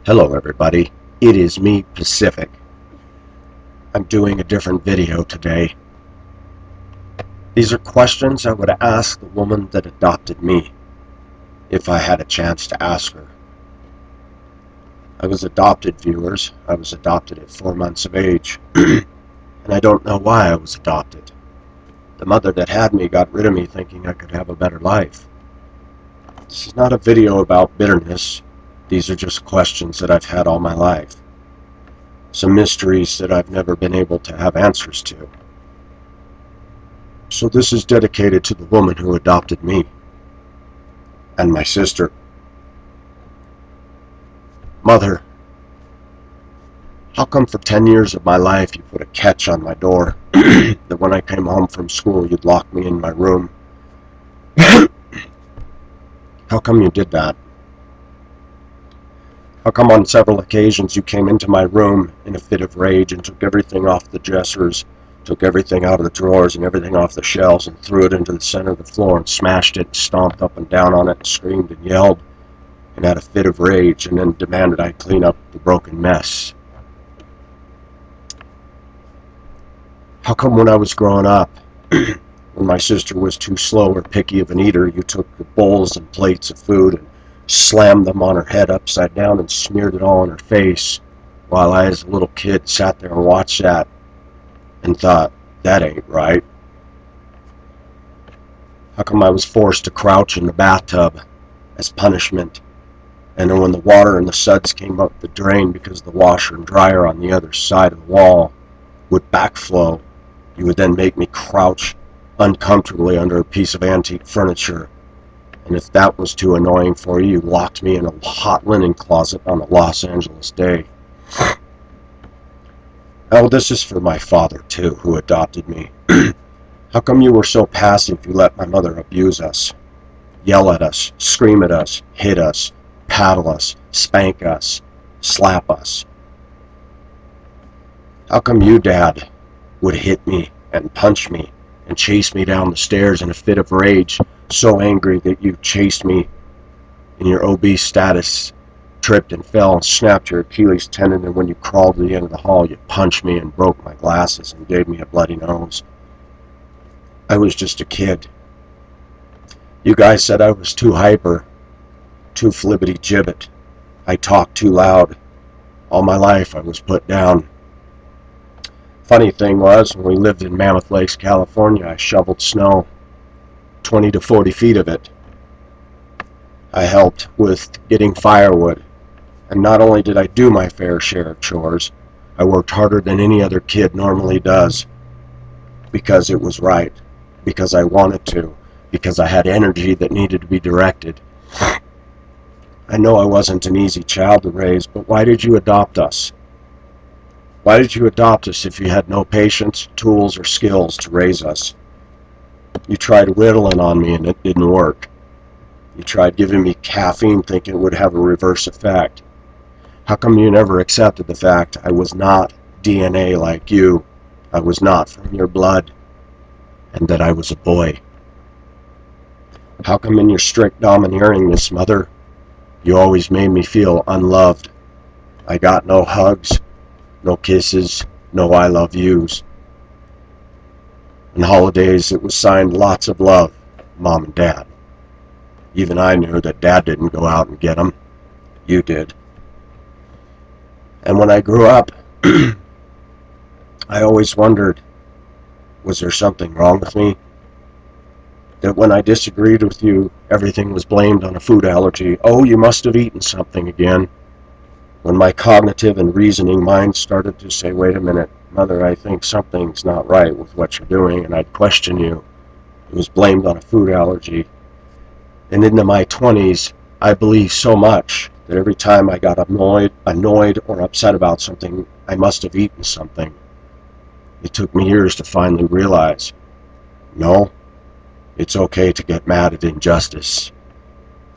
Hello everybody, it is me, Pacific. I'm doing a different video today. These are questions I would ask the woman that adopted me, if I had a chance to ask her. I was adopted, viewers. I was adopted at 4 months of age, and I don't know why I was adopted. The mother that had me got rid of me thinking I could have a better life. This is not a video about bitterness. These are just questions that I've had all my life. Some mysteries that I've never been able to have answers to. So this is dedicated to the woman who adopted me and my sister. Mother, how come for 10 years of my life you put a catch on my door that when I came home from school you'd lock me in my room? How come you did that? How come on several occasions you came into my room in a fit of rage and took everything off the dressers, took everything out of the drawers and everything off the shelves and threw it into the center of the floor and smashed it, stomped up and down on it and screamed and yelled and had a fit of rage and then demanded I clean up the broken mess? How come when I was growing up, when my sister was too slow or picky of an eater, you took the bowls and plates of food and slammed them on her head upside down and smeared it all on her face, while I as a little kid sat there and watched that and thought, that ain't right? How come I was forced to crouch in the bathtub as punishment, and then when the water and the suds came up the drain because the washer and dryer on the other side of the wall would backflow, you would then make me crouch uncomfortably under a piece of antique furniture? And if that was too annoying for you, you locked me in a hot linen closet on a Los Angeles day. Oh, this is for my father, too, who adopted me. How come you were so passive you let my mother abuse us, yell at us, scream at us, hit us, paddle us, spank us, slap us? How come you, Dad, would hit me and punch me and chase me down the stairs in a fit of rage, so angry that you chased me in your obese status, tripped and fell and snapped your Achilles tendon, and when you crawled to the end of the hall you punched me and broke my glasses and gave me a bloody nose? I was just a kid. You guys said I was too hyper, too flibbity-gibbet. I talked too loud. All my life I was put down. Funny thing was, when we lived in Mammoth Lakes, California, I shoveled snow, 20 to 40 feet of it. I helped with getting firewood, and not only did I do my fair share of chores, I worked harder than any other kid normally does, because it was right, because I wanted to, because I had energy that needed to be directed. I know I wasn't an easy child to raise, but why did you adopt us? Why did you adopt us if you had no patience, tools, or skills to raise us? You tried whittling on me and it didn't work. You tried giving me caffeine thinking it would have a reverse effect. How come you never accepted the fact I was not DNA like you, I was not from your blood, and that I was a boy? How come in your strict domineeringness, Mother, you always made me feel unloved? I got no hugs, no kisses, no I love yous. On holidays it was signed lots of love, Mom and Dad. Even I knew that Dad didn't go out and get them. You did. And when I grew up, I always wondered, was there something wrong with me? That when I disagreed with you, everything was blamed on a food allergy. Oh, you must have eaten something again. When my cognitive and reasoning mind started to say, wait a minute, Mother, I think something's not right with what you're doing, and I'd question you, it was blamed on a food allergy. And into my 20s, I believed so much that every time I got annoyed or upset about something, I must have eaten something. It took me years to finally realize, no, it's okay to get mad at injustice.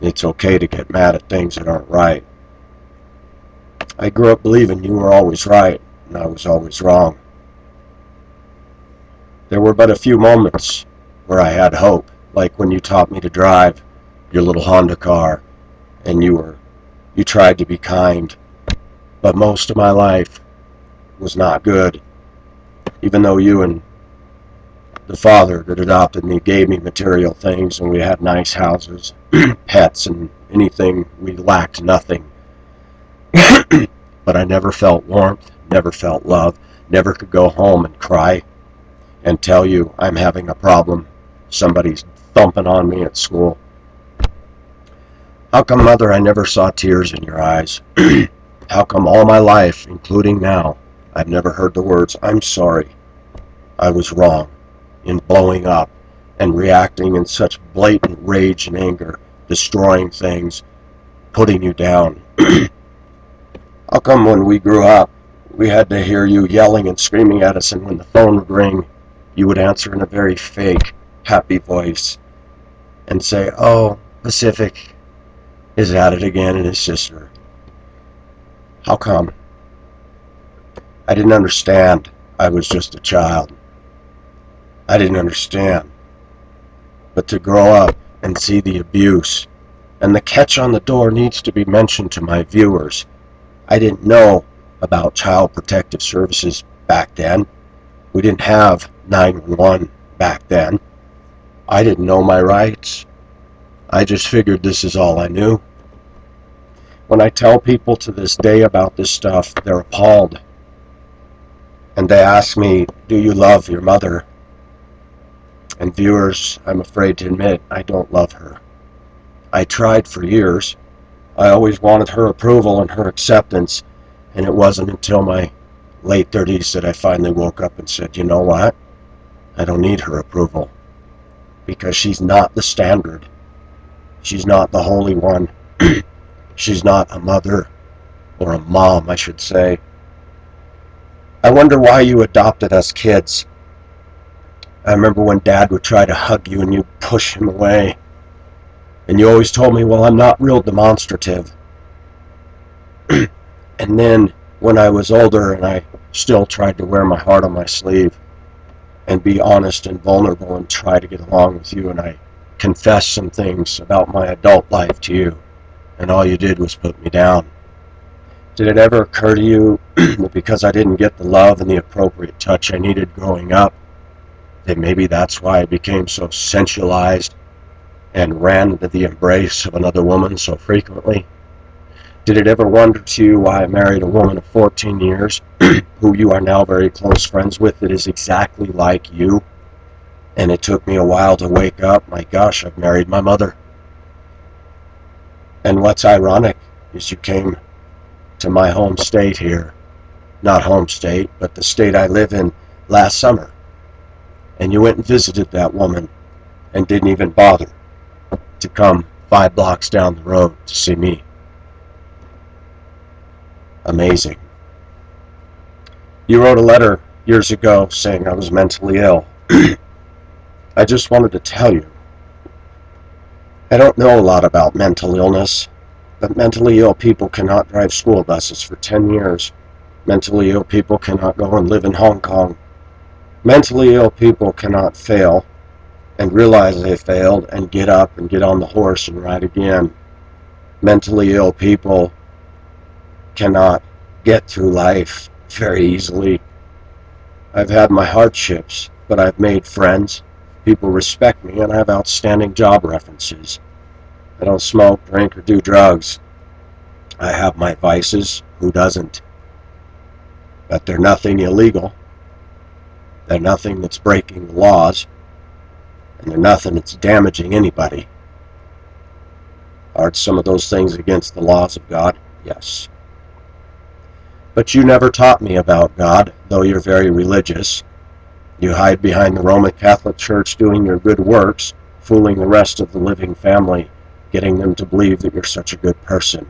It's okay to get mad at things that aren't right. I grew up believing you were always right, and I was always wrong. There were but a few moments where I had hope, like when you taught me to drive your little Honda car, and you tried to be kind, But most of my life was not good. Even though you and the father that adopted me gave me material things, and we had nice houses, pets, and anything, we lacked nothing. But I never felt warmth, never felt love, never could go home and cry and tell you I'm having a problem. Somebody's thumping on me at school. How come, Mother, I never saw tears in your eyes? How come all my life, including now, I've never heard the words, I'm sorry, I was wrong, in blowing up and reacting in such blatant rage and anger, destroying things, putting you down? How come when we grew up, we had to hear you yelling and screaming at us, and when the phone would ring, you would answer in a very fake, happy voice and say, oh, Pacific is at it again and his sister? How come? I didn't understand. I was just a child. I didn't understand. But to grow up and see the abuse, and the catch on the door needs to be mentioned to my viewers. I didn't know about Child Protective Services back then. We didn't have 911 back then. I didn't know my rights. I just figured this is all I knew. When I tell people to this day about this stuff, they're appalled. And they ask me, do you love your mother? And viewers, I'm afraid to admit, I don't love her. I tried for years. I always wanted her approval and her acceptance, and it wasn't until my late 30s that I finally woke up and said, you know what? I don't need her approval, because she's not the standard. She's not the holy one. She's not a mother, or a mom, I should say. I wonder why you adopted us kids. I remember when Dad would try to hug you and you'd push him away. And you always told me, well, I'm not real demonstrative. And then when I was older and I still tried to wear my heart on my sleeve and be honest and vulnerable and try to get along with you, and I confessed some things about my adult life to you, and all you did was put me down. Did it ever occur to you that because I didn't get the love and the appropriate touch I needed growing up, that maybe that's why I became so sensualized and ran into the embrace of another woman so frequently? Did it ever wonder to you why I married a woman of 14 years who you are now very close friends with that is exactly like you? And it took me a while to wake up. My gosh, I've married my mother. And what's ironic is you came to my home state here, not home state, but the state I live in, last summer. And you went and visited that woman and didn't even bother to come 5 blocks down the road to see me. Amazing. You wrote a letter years ago saying I was mentally ill. I just wanted to tell you, I don't know a lot about mental illness, but mentally ill people cannot drive school buses for 10 years. Mentally ill people cannot go and live in Hong Kong. Mentally ill people cannot fail and realize they failed and get up and get on the horse and ride again. Mentally ill people cannot get through life very easily. I've had my hardships, but I've made friends. People respect me, and I have outstanding job references. I don't smoke, drink, or do drugs. I have my vices. Who doesn't? But they're nothing illegal. They're nothing that's breaking the laws. And they're nothing that's damaging anybody. Are some of those things against the laws of God? Yes. But you never taught me about God, though you're very religious. You hide behind the Roman Catholic Church doing your good works, fooling the rest of the living family, getting them to believe that you're such a good person.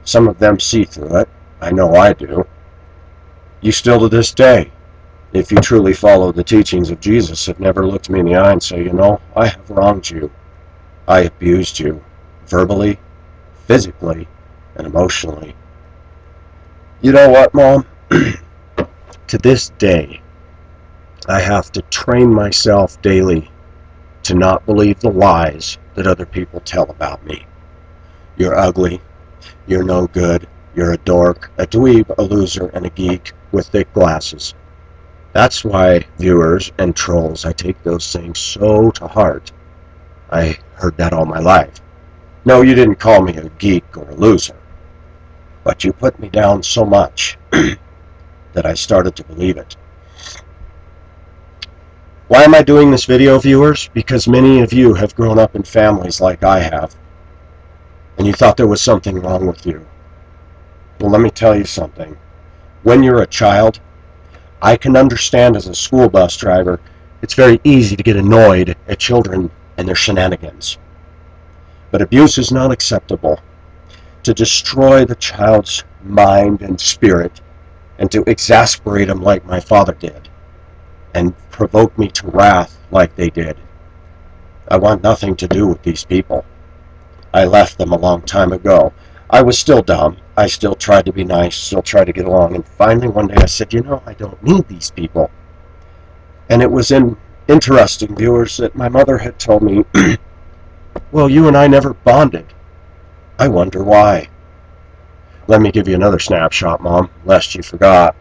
Some of them see through it. I know I do. You still to this day, if you truly follow the teachings of Jesus, have never looked me in the eye and say, you know, I have wronged you. I abused you, verbally, physically, and emotionally. You know what, Mom? To this day, I have to train myself daily to not believe the lies that other people tell about me. You're ugly. You're no good. You're a dork, a dweeb, a loser, and a geek with thick glasses. That's why, viewers and trolls, I take those things so to heart. I heard that all my life. No, you didn't call me a geek or a loser, but you put me down so much that I started to believe it. Why am I doing this video, viewers? Because many of you have grown up in families like I have, and you thought there was something wrong with you. Well, let me tell you something. When you're a child, I can understand as a school bus driver, it's very easy to get annoyed at children and their shenanigans. But abuse is not acceptable. To destroy the child's mind and spirit, and to exasperate them like my father did, and provoke me to wrath like they did. I want nothing to do with these people. I left them a long time ago. I was still dumb. I still tried to be nice, still tried to get along, and finally one day I said, I don't need these people. And it was interesting, viewers, that my mother had told me, well, you and I never bonded. I wonder why. Let me give you another snapshot, Mom, lest you forgot.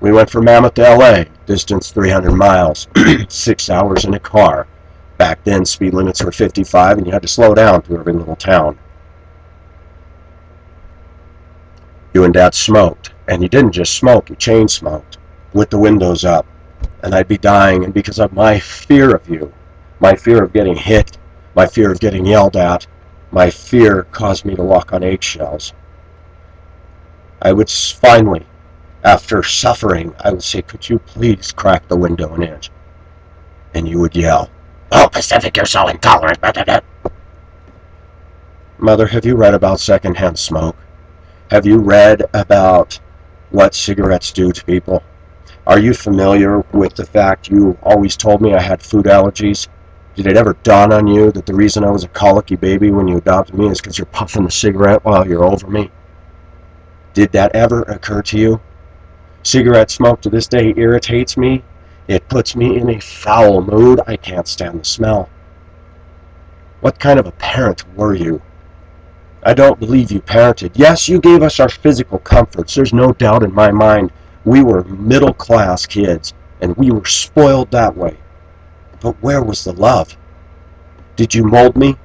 We went from Mammoth to LA, distance 300 miles, 6 hours in a car. Back then, speed limits were 55, and you had to slow down through every little town. You and Dad smoked, and you didn't just smoke, you chain smoked, with the windows up, and I'd be dying, and because of my fear of you, my fear of getting hit, my fear of getting yelled at, my fear caused me to walk on eggshells. I would finally, after suffering, I would say, could you please crack the window an inch? And you would yell, oh, Pacific, you're so intolerant. Mother, have you read about secondhand smoke? Have you read about what cigarettes do to people? Are you familiar with the fact you always told me I had food allergies? Did it ever dawn on you that the reason I was a colicky baby when you adopted me is because you're puffing the cigarette while you're over me? Did that ever occur to you? Cigarette smoke to this day irritates me. It puts me in a foul mood. I can't stand the smell. What kind of a parent were you? I don't believe you parented. Yes, you gave us our physical comforts. There's no doubt in my mind. We were middle-class kids, and we were spoiled that way. But where was the love? Did you mold me?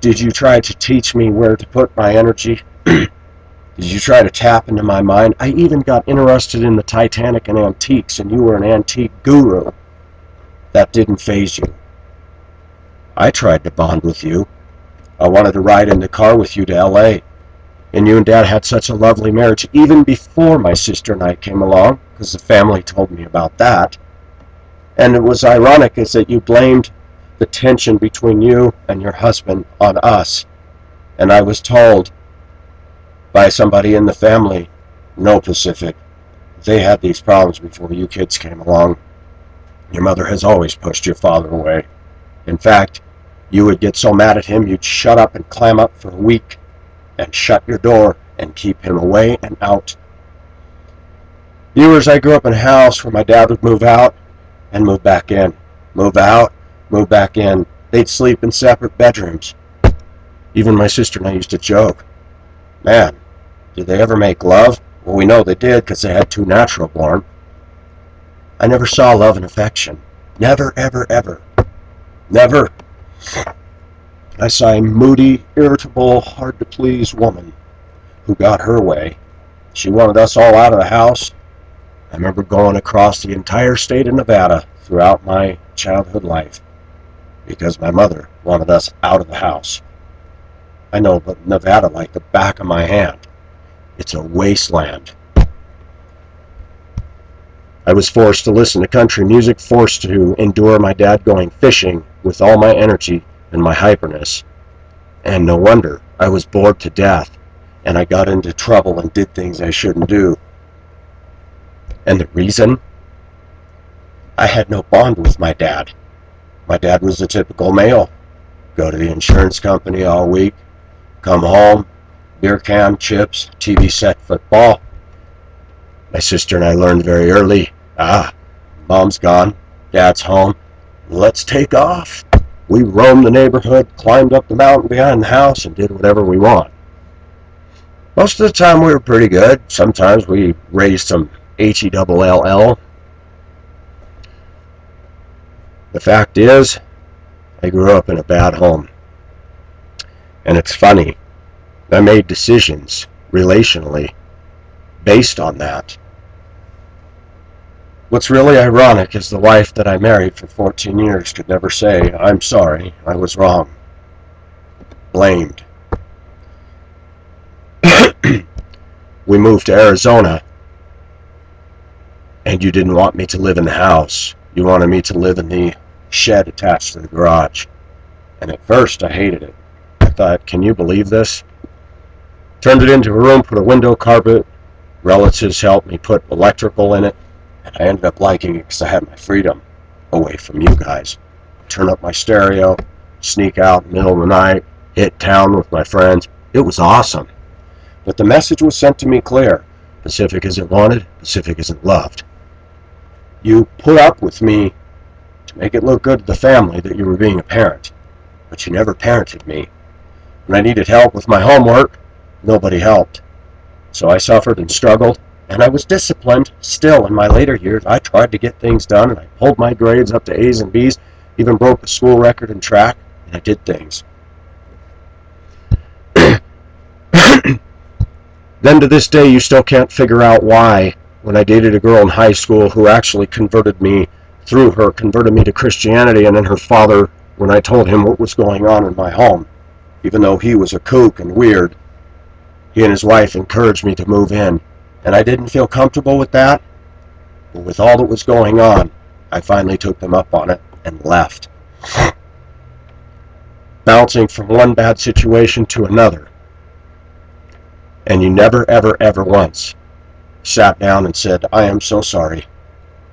Did you try to teach me where to put my energy? Did you try to tap into my mind? I even got interested in the Titanic and antiques, and you were an antique guru. That didn't faze you. I tried to bond with you. I wanted to ride in the car with you to L.A. And you and Dad had such a lovely marriage, even before my sister and I came along, because the family told me about that. And it was ironic is that you blamed the tension between you and your husband on us. And I was told by somebody in the family, no, Pacific, they had these problems before you kids came along. Your mother has always pushed your father away. In fact, you would get so mad at him, you'd shut up and clam up for a week and shut your door and keep him away and out. Viewers, I grew up in a house where my dad would move out and move back in. Move out, move back in. They'd sleep in separate bedrooms. Even my sister and I used to joke, man, did they ever make love? Well, we know they did because they had two natural born. I never saw love and affection. Never, ever, ever. Never. I saw a moody, irritable, hard-to-please woman who got her way. She wanted us all out of the house. I remember going across the entire state of Nevada throughout my childhood life because my mother wanted us out of the house. I know Nevada like the back of my hand. It's a wasteland. I was forced to listen to country music, forced to endure my dad going fishing with all my energy and my hyperness. And no wonder, I was bored to death, and I got into trouble and did things I shouldn't do. And the reason? I had no bond with my dad. My dad was the typical male. Go to the insurance company all week, come home, beer can, chips, TV set, football. My sister and I learned very early, Mom's gone, Dad's home, let's take off. We roamed the neighborhood, climbed up the mountain behind the house, and did whatever we want. Most of the time we were pretty good. Sometimes we raised some H-E-double-L-L. The fact is, I grew up in a bad home. And it's funny, I made decisions relationally based on that. What's really ironic is the wife that I married for 14 years could never say, "I'm sorry, I was wrong." Blamed. We moved to Arizona, and you didn't want me to live in the house. You wanted me to live in the shed attached to the garage. And at first, I hated it. I thought, can you believe this? Turned it into a room, put a window carpet. Relatives helped me put electrical in it. And I ended up liking it because I had my freedom away from you guys. Turn up my stereo, sneak out in the middle of the night, hit town with my friends. It was awesome. But the message was sent to me clear. Pacific isn't wanted, Pacific isn't loved. You put up with me to make it look good to the family that you were being a parent, but you never parented me. When I needed help with my homework, nobody helped. So I suffered and struggled, and I was disciplined. Still, in my later years, I tried to get things done, and I pulled my grades up to A's and B's, even broke the school record in track, and I did things. Then to this day, you still can't figure out why, when I dated a girl in high school who actually converted me to Christianity, and then her father, when I told him what was going on in my home, even though he was a kook and weird, he and his wife encouraged me to move in. And I didn't feel comfortable with that, but with all that was going on, I finally took them up on it and left. Bouncing from one bad situation to another. And you never, ever, ever once sat down and said, "I am so sorry.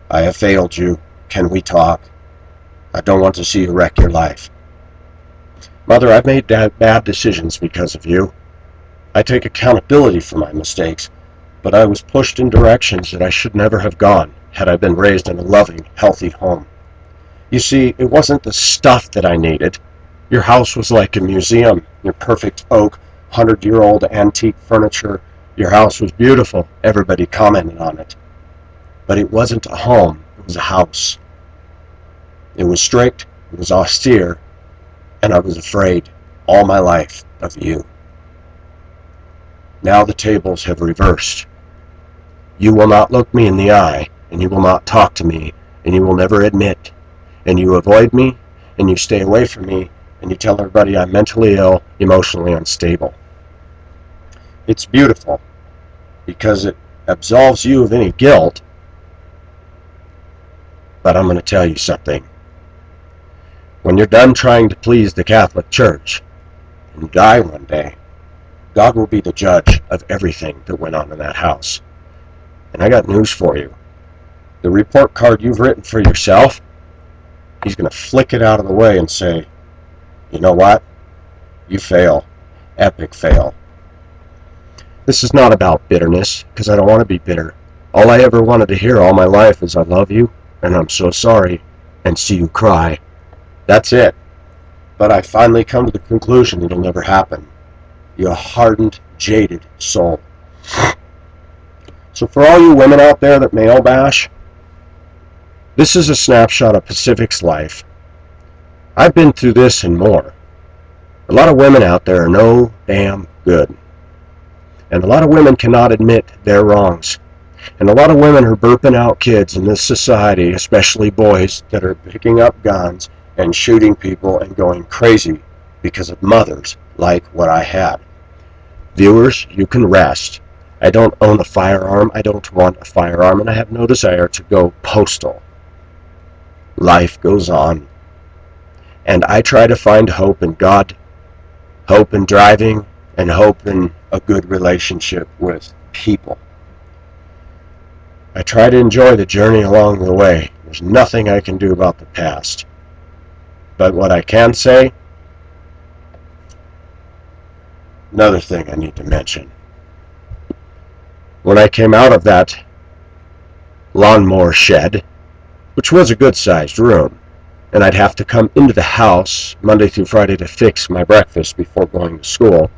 I have failed you. Can we talk? I don't want to see you wreck your life." Mother, I've made bad decisions because of you. I take accountability for my mistakes, but I was pushed in directions that I should never have gone had I been raised in a loving, healthy home. You see, it wasn't the stuff that I needed. Your house was like a museum, your perfect oak, 100-year-old antique furniture. Your house was beautiful. Everybody commented on it. But it wasn't a home. It was a house. It was strict. It was austere. And I was afraid all my life of you. Now the tables have reversed. You will not look me in the eye, and you will not talk to me, and you will never admit. And you avoid me, and you stay away from me, and you tell everybody I'm mentally ill, emotionally unstable. It's beautiful because it absolves you of any guilt, but I'm going to tell you something. When you're done trying to please the Catholic Church and die one day, God will be the judge of everything that went on in that house. And I got news for you. The report card you've written for yourself, He's going to flick it out of the way and say, "You know what? You fail. Epic fail." This is not about bitterness, because I don't want to be bitter. All I ever wanted to hear all my life is "I love you, and I'm so sorry," and see you cry. That's it. But I finally come to the conclusion it'll never happen. You hardened, jaded soul. So for all you women out there that male bash, this is a snapshot of Pacific's life. I've been through this and more. A lot of women out there are no damn good. And a lot of women cannot admit their wrongs. And a lot of women are burping out kids in this society, especially boys, that are picking up guns and shooting people and going crazy because of mothers like what I had. Viewers, you can rest. I don't own a firearm, I don't want a firearm, and I have no desire to go postal. Life goes on. And I try to find hope in God, hope in driving, and hope in a good relationship with people. I try to enjoy the journey along the way. There's nothing I can do about the past. But what I can say, another thing I need to mention. When I came out of that lawnmower shed, which was a good-sized room, and I'd have to come into the house Monday through Friday to fix my breakfast before going to school,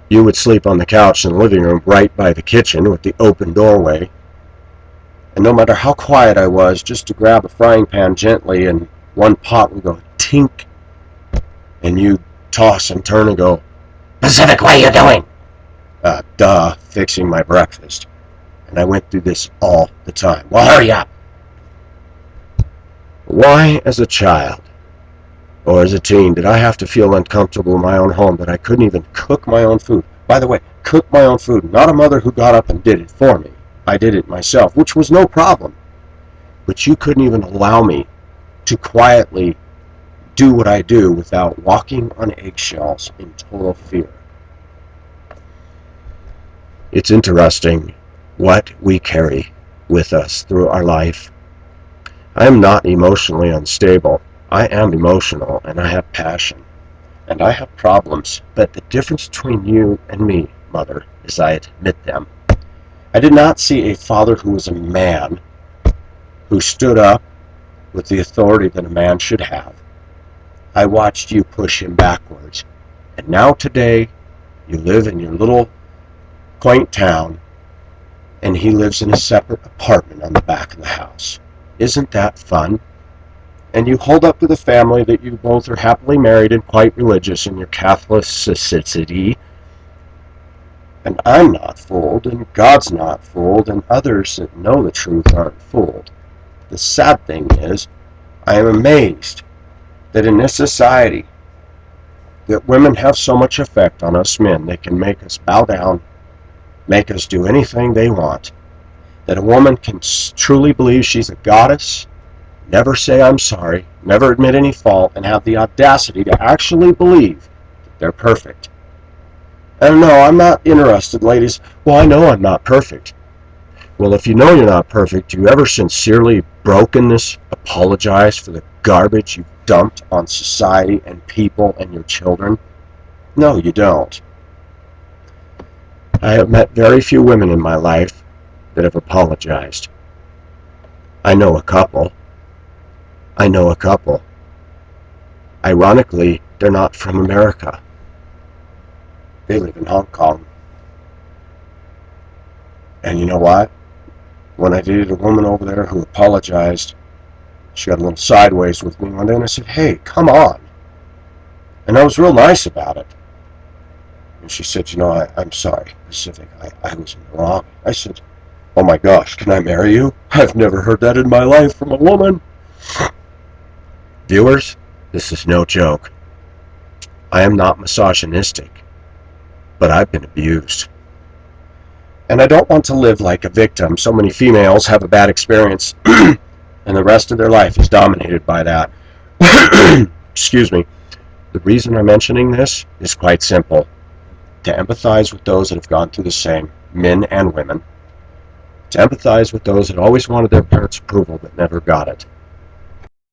You would sleep on the couch in the living room right by the kitchen with the open doorway. And no matter how quiet I was, just to grab a frying pan gently and one pot would go tink. And you'd toss and turn and go, "Pacific, what are you doing?" Fixing my breakfast. And I went through this all the time. Well, hurry up. Why, as a child or as a teen, did I have to feel uncomfortable in my own home that I couldn't even cook my own food? By the way, cook my own food, not a mother who got up and did it for me. I did it myself, which was no problem. But you couldn't even allow me to quietly do what I do without walking on eggshells in total fear. It's interesting what we carry with us through our life. I am not emotionally unstable. I am emotional, and I have passion, and I have problems, but the difference between you and me, Mother, is I admit them. I did not see a father who was a man, who stood up with the authority that a man should have. I watched you push him backwards, and now today, you live in your little quaint town, and he lives in a separate apartment on the back of the house. Isn't that fun? And you hold up to the family that you both are happily married and quite religious in your Catholicity, and I'm not fooled, and God's not fooled, and others that know the truth aren't fooled. The sad thing is, I am amazed that in this society, that women have so much effect on us men. They can make us bow down, make us do anything they want. That a woman can truly believe she's a goddess, never say I'm sorry, never admit any fault, and have the audacity to actually believe that they're perfect. And no, I'm not interested, ladies. Well, I know I'm not perfect. Well, if you know you're not perfect, do you ever sincerely brokenness apologize for the garbage you've dumped on society and people and your children? No, you don't. I have met very few women in my life that have apologized. I know a couple. Ironically, they're not from America. They live in Hong Kong. And you know what? When I dated a woman over there who apologized, she got a little sideways with me one day, and I said, "Hey, come on." And I was real nice about it. And she said, I'm sorry, Pacific, I was in the wrong. I said, "Oh my gosh, can I marry you? I've never heard that in my life from a woman." Viewers, this is no joke. I am not misogynistic, but I've been abused. And I don't want to live like a victim. So many females have a bad experience, and the rest of their life is dominated by that. Excuse me. The reason I'm mentioning this is quite simple. To empathize with those that have gone through the same, men and women. To empathize with those that always wanted their parents' approval but never got it.